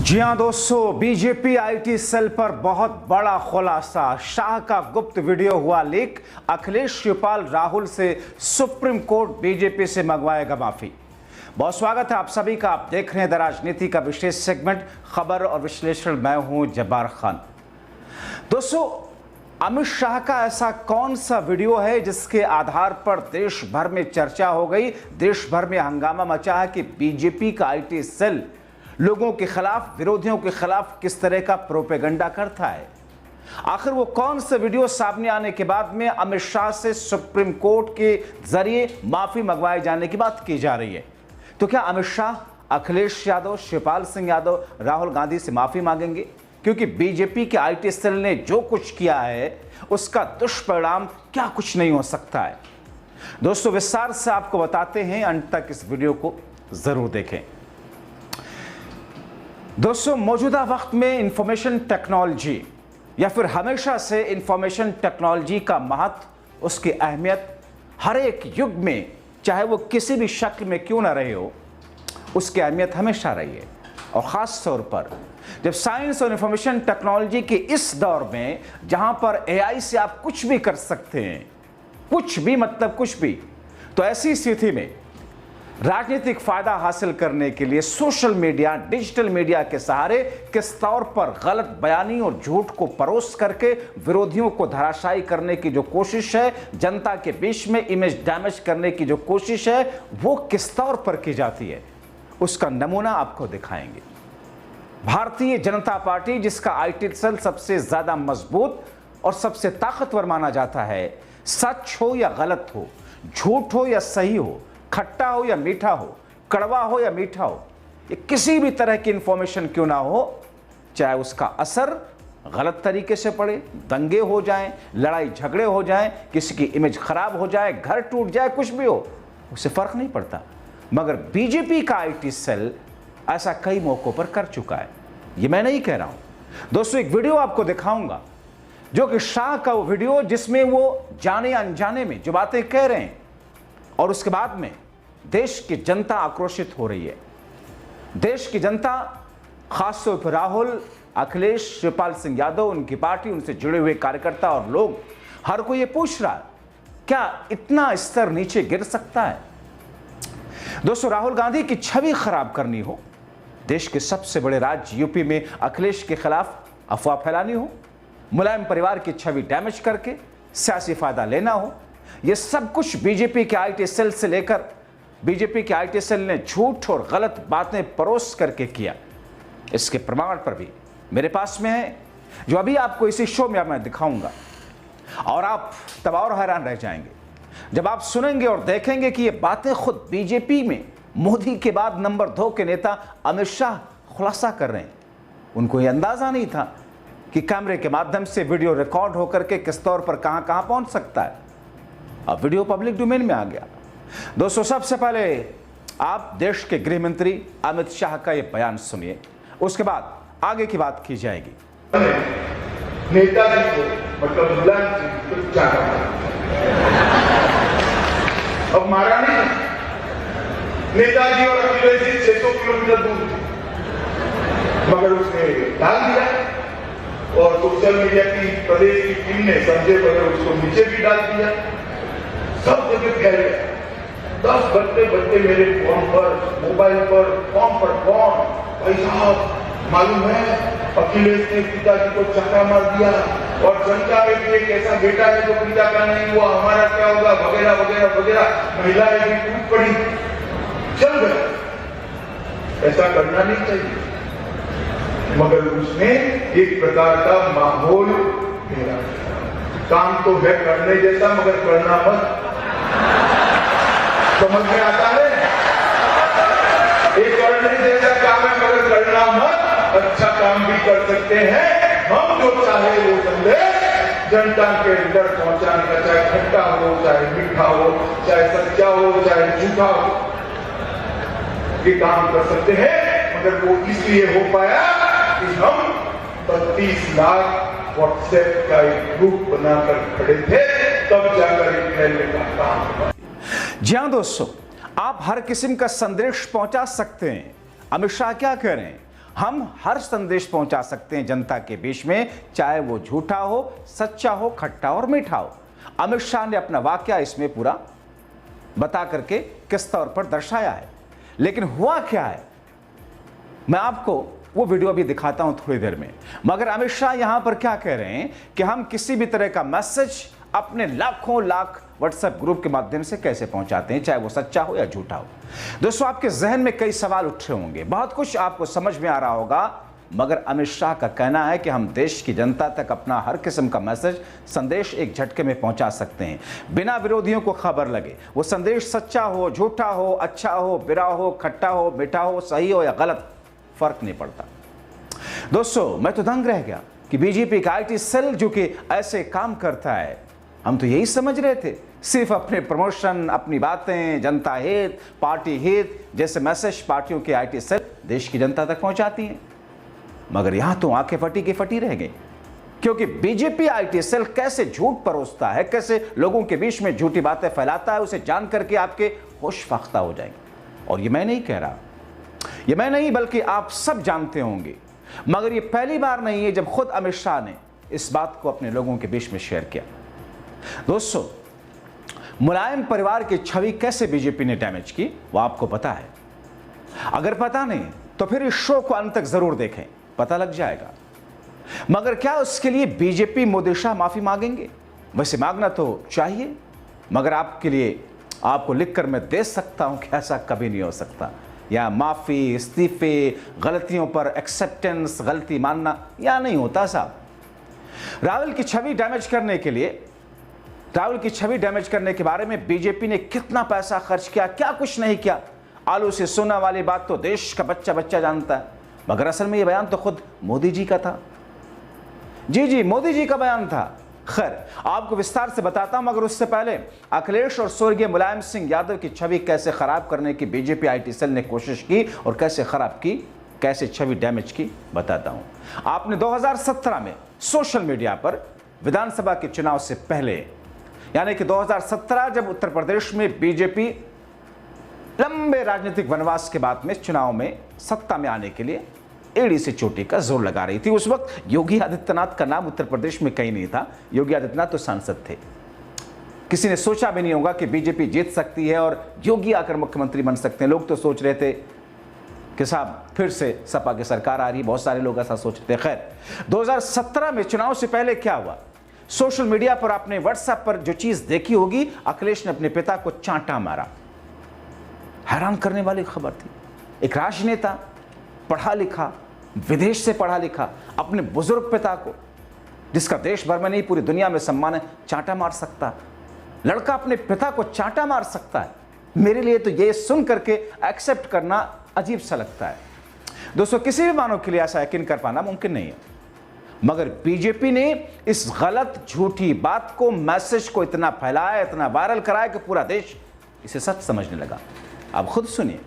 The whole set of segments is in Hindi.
जी हां दोस्तों, बीजेपी आईटी सेल पर बहुत बड़ा खुलासा। शाह का गुप्त वीडियो हुआ लीक। अखिलेश शिवपाल राहुल से सुप्रीम कोर्ट बीजेपी से मंगवाएगा माफी। बहुत स्वागत है आप सभी का। आप देख रहे हैं द राजनीति का विशेष सेगमेंट खबर और विश्लेषण। मैं हूं जब्बार खान। दोस्तों, अमित शाह का ऐसा कौन सा वीडियो है जिसके आधार पर देश भर में चर्चा हो गई, देश भर में हंगामा मचा है कि बीजेपी का आईटी सेल लोगों के खिलाफ, विरोधियों के खिलाफ किस तरह का प्रोपेगेंडा करता है। आखिर वो कौन सा वीडियो सामने आने के बाद में अमित शाह से सुप्रीम कोर्ट के जरिए माफी मंगवाए जाने की बात की जा रही है। तो क्या अमित शाह अखिलेश यादव, शिवपाल सिंह यादव, राहुल गांधी से माफी मांगेंगे? क्योंकि बीजेपी के आईटी सेल ने जो कुछ किया है उसका दुष्परिणाम क्या कुछ नहीं हो सकता है। दोस्तों, विस्तार से आपको बताते हैं, अंत तक इस वीडियो को जरूर देखें। दोस्तों, मौजूदा वक्त में इंफॉर्मेशन टेक्नोलॉजी या फिर हमेशा से इंफॉर्मेशन टेक्नोलॉजी का महत्व, उसकी अहमियत हर एक युग में, चाहे वो किसी भी शक्ल में क्यों ना रहे हो, उसकी अहमियत हमेशा रही है। और ख़ास तौर पर जब साइंस और इंफॉर्मेशन टेक्नोलॉजी के इस दौर में, जहां पर एआई से आप कुछ भी कर सकते हैं, कुछ भी मतलब कुछ भी, तो ऐसी स्थिति में राजनीतिक फायदा हासिल करने के लिए सोशल मीडिया, डिजिटल मीडिया के सहारे किस तौर पर गलत बयानी और झूठ को परोस करके विरोधियों को धराशायी करने की जो कोशिश है, जनता के बीच में इमेज डैमेज करने की जो कोशिश है, वो किस तौर पर की जाती है, उसका नमूना आपको दिखाएंगे। भारतीय जनता पार्टी, जिसका आईटी सेल सबसे ज्यादा मजबूत और सबसे ताकतवर माना जाता है, सच हो या गलत हो, झूठ हो या सही हो, खट्टा हो या मीठा हो, कड़वा हो या मीठा हो, ये किसी भी तरह की इंफॉर्मेशन क्यों ना हो, चाहे उसका असर गलत तरीके से पड़े, दंगे हो जाएं, लड़ाई झगड़े हो जाएं, किसी की इमेज खराब हो जाए, घर टूट जाए, कुछ भी हो, उससे फर्क नहीं पड़ता। मगर बीजेपी का आईटी सेल ऐसा कई मौकों पर कर चुका है। ये मैं नहीं कह रहा हूं। दोस्तों, एक वीडियो आपको दिखाऊंगा जो कि शाह का वो वीडियो, जिसमें वो जाने अनजाने में जो बातें कह रहे हैं और उसके बाद में देश की जनता आक्रोशित हो रही है। देश की जनता, खासतौर पर राहुल, अखिलेश, शिवपाल सिंह यादव, उनकी पार्टी, उनसे जुड़े हुए कार्यकर्ता और लोग, हर कोई ये पूछ रहा है, क्या इतना स्तर नीचे गिर सकता है? दोस्तों, राहुल गांधी की छवि खराब करनी हो, देश के सबसे बड़े राज्य यूपी में अखिलेश के खिलाफ अफवाह फैलानी हो, मुलायम परिवार की छवि डैमेज करके सियासी फायदा लेना हो, यह सब कुछ बीजेपी के आईटी सेल से लेकर बीजेपी के आईटी सेल ने झूठ और गलत बातें परोस करके किया। इसके प्रमाण पर भी मेरे पास में है, जो अभी आपको इसी शो में मैं दिखाऊंगा। और आप तब और हैरान रह जाएंगे जब आप सुनेंगे और देखेंगे कि ये बातें खुद बीजेपी में मोदी के बाद नंबर 2 के नेता अमित शाह खुलासा कर रहे हैं। उनको यह अंदाजा नहीं था कि कैमरे के माध्यम से वीडियो रिकॉर्ड होकर के किस तौर पर कहां पहुंच सकता है। अब वीडियो पब्लिक डोमेन में आ गया। दोस्तों, सबसे पहले आप देश के गृह मंत्री अमित शाह का यह बयान सुनिए, उसके बाद आगे की बात की जाएगी। नेताजी को, मतलब मुलायम सिंह को जाना, अब मारा नहीं। नेताजी और अखिलेश जी 600 किलोमीटर दूर थे, मगर उसने डाल दिया और सोशल मीडिया की प्रदेश की टीम ने संजय बगैर उसको नीचे भी डाल दिया। सब जगह फैल गया। 10 बजते मेरे फोन पर, मोबाइल पर, फोन पर फोन, भाई साहब मालूम है अखिलेश ने पिताजी को चक्का मार दिया और जनता में भी एक ऐसा बेटा है जो पिता का नहीं हुआ, हमारा क्या होगा, वगैरह वगैरह वगैरह। महिलाएं भी टूट पड़ी, चल गए। ऐसा करना नहीं चाहिए, मगर उसने एक प्रकार का माहौल मेरा काम तो है करने जैसा, मगर करना मत। समझ में आता है? एक करने जैसा काम है मगर करना मत। अच्छा काम भी कर सकते हैं हम, जो चाहे वो संदेश जनता के अंदर पहुंचाने का, चाहे खट्टा हो, चाहे मीठा हो, चाहे सच्चा हो, चाहे झूठा हो, ये काम कर सकते हैं। मगर वो इसलिए हो पाया कि हम 32 लाख व्हाट्सएप का एक ग्रुप बनाकर खड़े थे, तब जाकर एक फैलने का काम हुआ। जी हां दोस्तों, आप हर किस्म का संदेश पहुंचा सकते हैं। अमित शाह क्या कह रहे हैं? हम हर संदेश पहुंचा सकते हैं जनता के बीच में, चाहे वो झूठा हो, सच्चा हो, खट्टा और मीठा हो। अमित शाह ने अपना वाकया इसमें पूरा बता करके किस तौर पर दर्शाया है। लेकिन हुआ क्या है, मैं आपको वो वीडियो भी दिखाता हूं थोड़ी देर में। मगर अमित शाह यहां पर क्या कह रहे हैं कि हम किसी भी तरह का मैसेज अपने लाखों लाख व्हाट्सएप ग्रुप के माध्यम से कैसे पहुंचाते हैं, चाहे वो सच्चा हो या झूठा हो। दोस्तों, आपके जहन में कई सवाल उठ रहे होंगे, बहुत कुछ आपको समझ में आ रहा होगा, मगर अमित शाह का कहना है कि हम देश की जनता तक अपना हर किस्म का मैसेज, संदेश एक झटके में पहुंचा सकते हैं, बिना विरोधियों को खबर लगे। वो संदेश सच्चा हो, झूठा हो, अच्छा हो, बुरा हो, खट्टा हो, मीठा हो, सही हो या गलत, फर्क नहीं पड़ता। दोस्तों, मैं तो दंग रह गया कि बीजेपी का आईटी सेल जो कि ऐसे काम करता है, हम तो यही समझ रहे थे सिर्फ अपने प्रमोशन, अपनी बातें, जनता हित, पार्टी हित जैसे मैसेज पार्टियों के आईटी सेल देश की जनता तक पहुंचाती हैं। मगर यहां तो आंखें फटी की फटी रह गई, क्योंकि बीजेपी आईटी सेल कैसे झूठ परोसता है, कैसे लोगों के बीच में झूठी बातें फैलाता है, उसे जान करके आपके होश फाख्ता हो जाएंगे। और ये मैं नहीं कह रहा, ये मैं नहीं बल्कि आप सब जानते होंगे। मगर ये पहली बार नहीं है जब खुद अमित शाह ने इस बात को अपने लोगों के बीच में शेयर किया। दोस्तों, मुलायम परिवार की छवि कैसे बीजेपी ने डैमेज की, वो आपको पता है। अगर पता नहीं तो फिर इस शो को अंत तक जरूर देखें, पता लग जाएगा। मगर क्या उसके लिए बीजेपी मोदी शाह माफी मांगेंगे? वैसे मांगना तो चाहिए, मगर आपके लिए आपको लिखकर मैं दे सकता हूं कि ऐसा कभी नहीं हो सकता। या माफी, इस्तीफे, गलतियों पर एक्सेप्टेंस, गलती मानना या नहीं होता साहब। राहुल की छवि डैमेज करने के बारे में बीजेपी ने कितना पैसा खर्च किया, क्या कुछ नहीं किया। आलू से सोना वाली बात तो देश का बच्चा बच्चा जानता है, मगर असल में यह बयान तो खुद मोदी जी का था। जी, मोदी जी का बयान था। खैर, आपको विस्तार से बताता हूं, मगर उससे पहले अखिलेश और स्वर्गीय मुलायम सिंह यादव की छवि कैसे खराब करने की बीजेपी आईटी सेल ने कोशिश की और कैसे खराब की, कैसे छवि डैमेज की, बताता हूं। आपने 2017 में सोशल मीडिया पर विधानसभा के चुनाव से पहले, यानी कि 2017 जब उत्तर प्रदेश में बीजेपी लंबे राजनीतिक वनवास के बाद में चुनाव में सत्ता में आने के लिए एड़ी से चोटी का जोर लगा रही थी। उस वक्त योगी आदित्यनाथ का नाम उत्तर प्रदेश में कहीं नहीं था। योगी आदित्यनाथ तो सांसद थे। किसी ने सोचा भी नहीं होगा कि बीजेपी जीत सकती है और योगी आकर मुख्यमंत्री बन सकते हैं। लोग तो सोच रहे थे कि साहब फिर से सपा की सरकार आ रही, बहुत सारे लोग ऐसा सोच रहे थे। खैर, 2017 में चुनाव से पहले क्या हुआ, सोशल मीडिया पर आपने व्हाट्सएप पर जो चीज देखी होगी, अखिलेश ने अपने पिता को चांटा मारा। हैरान करने वाली खबर थी। एक राजनेता, पढ़ा लिखा, विदेश से पढ़ा लिखा, अपने बुजुर्ग पिता को, जिसका देश भर में नहीं पूरी दुनिया में सम्मान है, चांटा मार सकता। लड़का अपने पिता को चांटा मार सकता है। मेरे लिए तो ये सुन करके एक्सेप्ट करना अजीब सा लगता है। दोस्तों, किसी भी मानव के लिए ऐसा यकीन कर पाना मुमकिन नहीं है, मगर बीजेपी ने इस गलत झूठी बात को, मैसेज को इतना फैलाया, इतना वायरल कराया कि पूरा देश इसे सच समझने लगा। अब खुद सुनिए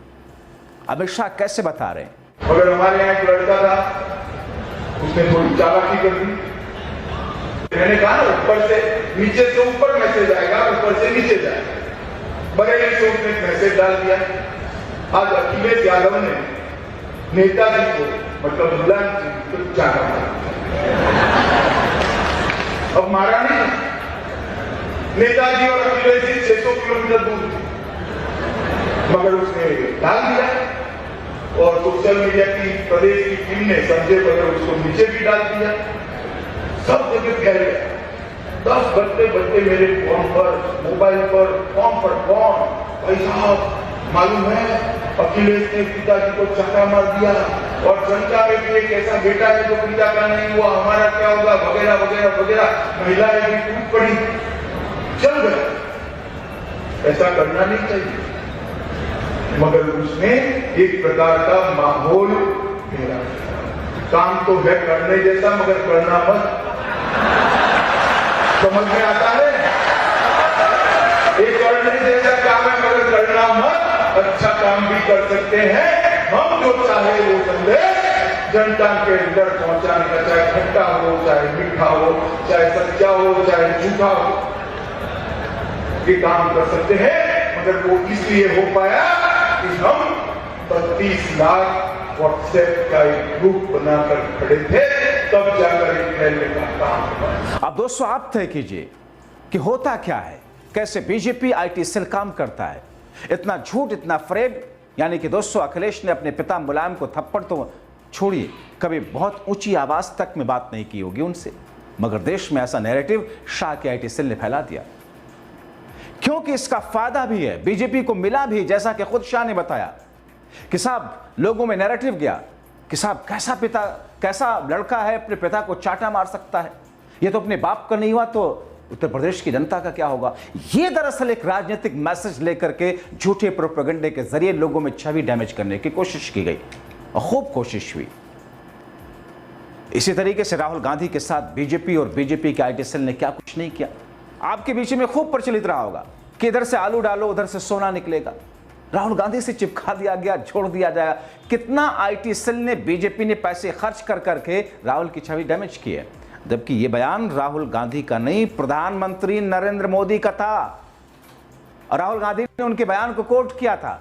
अमित शाह कैसे बता रहे हैं। मगर हमारे यहाँ एक लड़का था, उसने थोड़ी चालाकी कर दी। मैंने कहा ना, ऊपर से नीचे से ऊपर मैसेज आएगा, ऊपर से नीचे जाएगा। बरेली से उसने एक मैसेज डाल दिया। आज अखिलेश यादव ने नेताजी को, मतलब मुलायम सिंह को चाटा मारा। अब मारा नहीं, नेताजी और अखिलेश जी 600 किलोमीटर दूर थे, मगर उसने डाल दिया। और सोशल मीडिया की प्रदेश की टीम ने संजय बगैर उसको नीचे भी डाल दिया। सब जगह फैल गया। 10 बजते मेरे फोन पर, मोबाइल पर, फोन पर फोन, भाई साहब मालूम है अखिलेश ने पिताजी को चाटा मार दिया, और जनता में भी एक ऐसा बेटा है जो पिता का नहीं हुआ, हमारा क्या होगा, वगैरह वगैरह वगैरह। महिलाएं भी टूट पड़ी, चल गए। ऐसा करना नहीं चाहिए, मगर उसने एक प्रकार का माहौल घेरा। काम तो है करने जैसा, मगर करना मत। समझ में आता है? एक करने जैसा काम है, मगर करना मत। अच्छा काम भी कर सकते हैं हम, जो चाहे वो संदेश जनता के अंदर पहुंचाने का, चाहे खट्टा हो, चाहे मीठा हो, चाहे सच्चा हो, चाहे झूठा हो, ये काम कर सकते हैं। मगर वो इसलिए हो पाया कि हम 32 लाख व्हाट्सएप का एक ग्रुप बनाकर खड़े थे, तब जाकर ये फैलने का काम हुआ। अब दोस्तों आप तय कीजिए कि होता क्या है, कैसे बीजेपी आईटी सेल काम करता है। इतना झूठ, इतना फ्रेड, यानी कि दोस्तों अखिलेश ने अपने पिता मुलायम को थप्पड़ तो छोड़िए, कभी बहुत ऊंची आवाज तक में बात नहीं की होगी उनसे, मगर देश में ऐसा नैरेटिव शाह के आईटी सेल ने फैला दिया, क्योंकि इसका फायदा भी है, बीजेपी को मिला भी। जैसा कि खुद शाह ने बताया कि साहब लोगों में नैरेटिव गया कि साहब कैसा पिता, कैसा लड़का है अपने पिता को चाटा मार सकता है, ये तो अपने बाप का नहीं हुआ तो उत्तर प्रदेश की जनता का क्या होगा। ये दरअसल एक राजनीतिक मैसेज लेकर के झूठे प्रोपेगेंडे के जरिए लोगों में छवि डैमेज करने की कोशिश की गई और खूब कोशिश हुई। इसी तरीके से राहुल गांधी के साथ बीजेपी और बीजेपी के आईटी सेल ने क्या कुछ नहीं किया। आपके बीच में खूब प्रचलित रहा होगा कि इधर से आलू डालो उधर से सोना निकलेगा, राहुल गांधी से चिपका दिया गया, छोड़ दिया जाएगा। कितना आईटी सेल ने, बीजेपी ने पैसे खर्च कर करके राहुल की छवि डैमेज की है, जबकि यह बयान राहुल गांधी का नहीं, प्रधानमंत्री नरेंद्र मोदी का था और राहुल गांधी ने उनके बयान को कोट किया था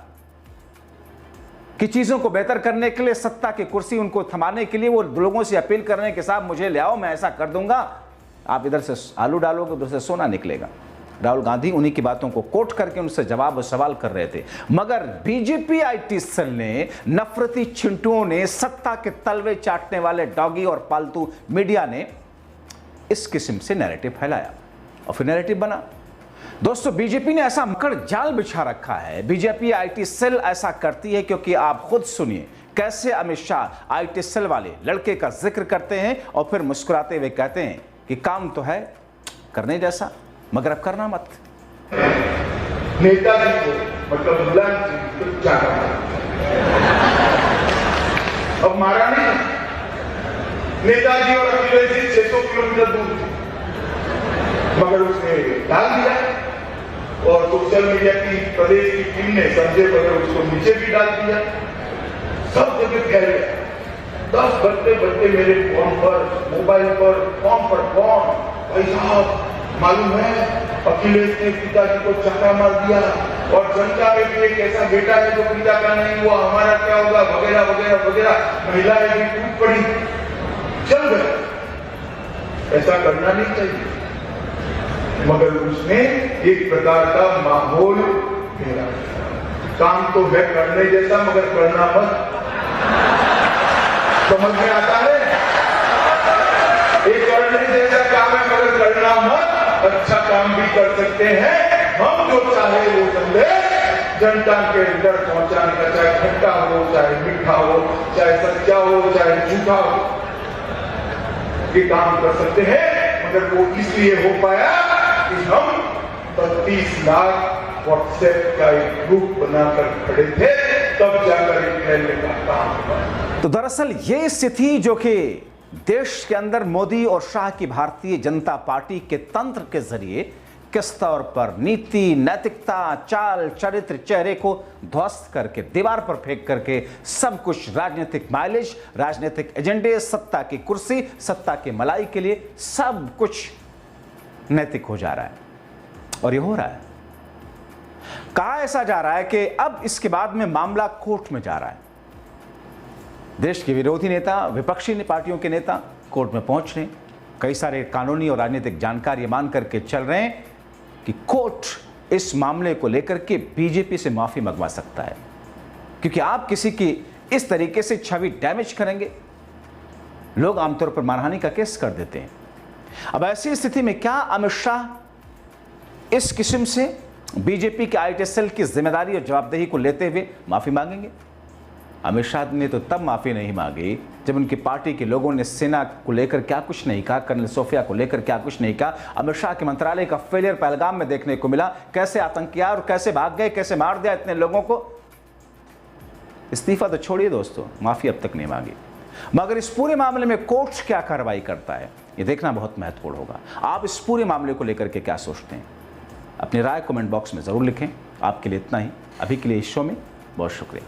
कि चीजों को बेहतर करने के लिए, सत्ता की कुर्सी उनको थमाने के लिए वो लोगों से अपील कर रहे हैं कि साहब मुझे ले आओ, मैं ऐसा कर दूंगा, आप इधर से आलू डालोगे उधर से सोना निकलेगा। राहुल गांधी उन्हीं की बातों को कोट करके उनसे जवाब और सवाल कर रहे थे, मगर बीजेपी आईटी सेल ने, नफरती छिंटुओं ने, सत्ता के तलवे चाटने वाले डॉगी और पालतू मीडिया ने इस किस्म से नैरेटिव फैलाया और फिर नैरेटिव बना। दोस्तों बीजेपी ने ऐसा मकड़ जाल बिछा रखा है, बीजेपी आईटी सेल ऐसा करती है क्योंकि आप खुद सुनिए कैसे अमित शाह आईटी सेल वाले लड़के का जिक्र करते हैं और फिर मुस्कुराते हुए कहते हैं कि काम तो है करने जैसा, मगर अब करना मत। नेताजी को मतलब मुलायम सिंह को चाटा अब मारा नहीं। नेताजी और अखिलेश जी 600 किलोमीटर दूर थे, मगर उसने डाल दिया और सोशल मीडिया की प्रदेश की टीम ने संजय बगैर उसको नीचे भी डाल दिया, सब जगह फैल गया। 10 बजते मेरे फोन पर, मोबाइल पर, फोन पर फोन, भाई साहब मालूम है अखिलेश ने पिताजी को चाटा मार दिया और जनता में भी एक ऐसा बेटा है जो पिता का नहीं हुआ, हमारा क्या होगा, वगैरह वगैरह वगैरह। महिलाएं भी टूट पड़ी, चल गए। ऐसा करना नहीं चाहिए, मगर उसने एक प्रकार का माहौल घेरा। काम तो है करने जैसा, मगर करना मत। समझ में आता है? एक करने जैसा काम है मगर करना मत। अच्छा काम भी कर सकते हैं हम, जो चाहे वो संदेश जनता के अंदर पहुंचाने का, चाहे खट्टा हो, चाहे मीठा हो, चाहे सच्चा हो, चाहे झूठा हो, ये काम कर सकते हैं। मगर वो इसलिए हो पाया कि हम 32 लाख व्हाट्सएप का एक ग्रुप बनाकर खड़े थे, तब जाकर ये फैलने का काम हुआ। तो दरअसल ये स्थिति जो कि देश के अंदर मोदी और शाह की भारतीय जनता पार्टी के तंत्र के जरिए किस तौर पर नीति, नैतिकता, चाल, चरित्र, चेहरे को ध्वस्त करके, दीवार पर फेंक करके सब कुछ राजनीतिक माइलेज, राजनीतिक एजेंडे, सत्ता की कुर्सी, सत्ता की मलाई के लिए सब कुछ नैतिक हो जा रहा है। और ये हो रहा है। कहा ऐसा जा रहा है कि अब इसके बाद में मामला कोर्ट में जा रहा है। देश के विरोधी नेता, विपक्षी पार्टियों के नेता कोर्ट में पहुंच रहे हैं। कई सारे कानूनी और राजनीतिक जानकार ये मान करके चल रहे हैं कि कोर्ट इस मामले को लेकर के बीजेपी से माफी मंगवा सकता है, क्योंकि आप किसी की इस तरीके से छवि डैमेज करेंगे, लोग आमतौर पर मानहानि का केस कर देते हैं। अब ऐसी स्थिति में क्या अमित शाह इस किस्म से बीजेपी के आईटी सेल की जिम्मेदारी और जवाबदेही को लेते हुए माफी मांगेंगे? अमित शाह ने तो तब माफी नहीं मांगी जब उनकी पार्टी के लोगों ने सेना को लेकर क्या कुछ नहीं कहा, कर्नल सोफिया को लेकर क्या कुछ नहीं कहा। अमित शाह के मंत्रालय का फेलियर पहलगाम में देखने को मिला, कैसे आतंकिया और कैसे भाग गए, कैसे मार दिया इतने लोगों को। इस्तीफा तो छोड़िए दोस्तों, माफी अब तक नहीं मांगी। मगर इस पूरे मामले में कोर्ट क्या कार्रवाई करता है, ये देखना बहुत महत्वपूर्ण होगा। आप इस पूरे मामले को लेकर के क्या सोचते हैं, अपनी राय कमेंट बॉक्स में जरूर लिखें। आपके लिए इतना ही, अभी के लिए इस शो में बहुत शुक्रिया।